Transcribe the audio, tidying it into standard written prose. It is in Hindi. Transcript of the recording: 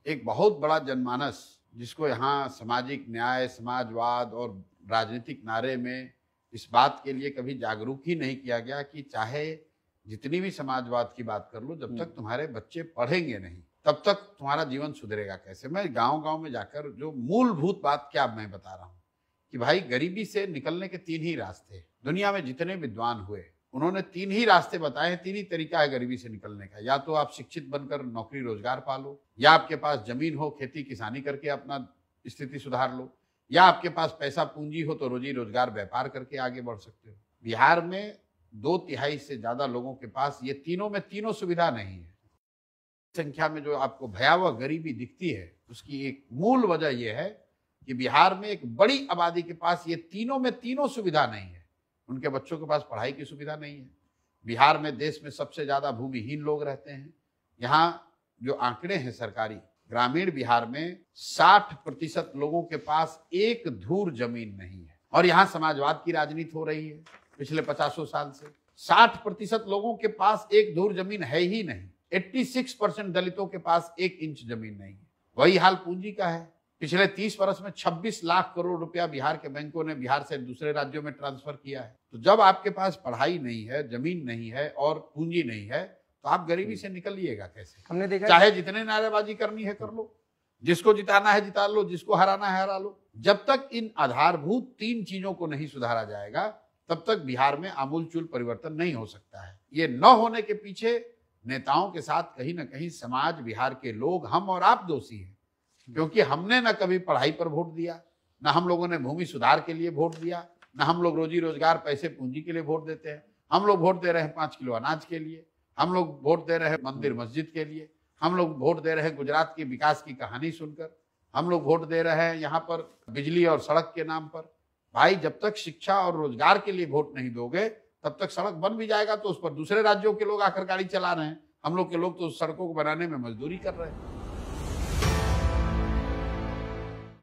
एक बहुत बड़ा जनमानस जिसको यहाँ सामाजिक न्याय, समाजवाद और राजनीतिक नारे में इस बात के लिए कभी जागरूक ही नहीं किया गया कि चाहे जितनी भी समाजवाद की बात कर लो, जब तक तुम्हारे बच्चे पढ़ेंगे नहीं तब तक तुम्हारा जीवन सुधरेगा कैसे। मैं गांव-गांव में जाकर जो मूलभूत बात क्या मैं बता रहा हूँ कि भाई गरीबी से निकलने के 3 ही रास्ते हैं। दुनिया में जितने विद्वान हुए उन्होंने 3 ही रास्ते बताए हैं, 3 ही तरीका है गरीबी से निकलने का। या तो आप शिक्षित बनकर नौकरी रोजगार पालो, या आपके पास जमीन हो, खेती किसानी करके अपना स्थिति सुधार लो, या आपके पास पैसा पूंजी हो तो रोजी रोजगार व्यापार करके आगे बढ़ सकते हो। बिहार में 2/3 से ज्यादा लोगों के पास ये तीनों में तीनों सुविधा नहीं है। संख्या में जो आपको भयावह गरीबी दिखती है उसकी एक मूल वजह यह है कि बिहार में एक बड़ी आबादी के पास ये तीनों में तीनों सुविधा नहीं है। उनके बच्चों के पास पढ़ाई की सुविधा नहीं है। बिहार में देश में सबसे ज्यादा भूमिहीन लोग रहते हैं। यहाँ जो आंकड़े हैं सरकारी, ग्रामीण बिहार में 60% लोगों के पास एक धूर जमीन नहीं है। और यहाँ समाजवाद की राजनीति हो रही है पिछले 50 साल से। 60% लोगों के पास एक धूर जमीन है ही नहीं। 86% दलितों के पास 1 इंच जमीन नहीं है। वही हाल पूंजी का है। पिछले 30 वर्ष में 26 लाख करोड़ रुपया बिहार के बैंकों ने बिहार से दूसरे राज्यों में ट्रांसफर किया है। तो जब आपके पास पढ़ाई नहीं है, जमीन नहीं है और पूंजी नहीं है तो आप गरीबी से निकलिएगा कैसे। हमने देखा चाहे जितने नारेबाजी करनी है कर लो, जिसको जिताना है जिता लो, जिसको हराना है हरा लो। जब तक इन आधारभूत 3 चीजों को नहीं सुधारा जाएगा तब तक बिहार में आमूलचूल परिवर्तन नहीं हो सकता है। ये न होने के पीछे नेताओं के साथ कहीं ना कहीं समाज, बिहार के लोग, हम और आप दोषी हैं। क्योंकि हमने न कभी पढ़ाई पर वोट दिया, न हम लोगों ने भूमि सुधार के लिए वोट दिया, न हम लोग रोजी रोजगार, पैसे पूंजी के लिए वोट देते हैं। हम लोग वोट दे रहे हैं 5 किलो अनाज के लिए, हम लोग वोट दे रहे हैं मंदिर मस्जिद के लिए, हम लोग वोट दे रहे हैं गुजरात की विकास की कहानी सुनकर, हम लोग वोट दे रहे हैं यहाँ पर बिजली और सड़क के नाम पर। भाई जब तक शिक्षा और रोजगार के लिए वोट नहीं दोगे तब तक सड़क बन भी जाएगा तो उस पर दूसरे राज्यों के लोग आकर गाड़ी चला रहे हैं। हम लोग के लोग तो उस सड़कों को बनाने में मजदूरी कर रहे हैं।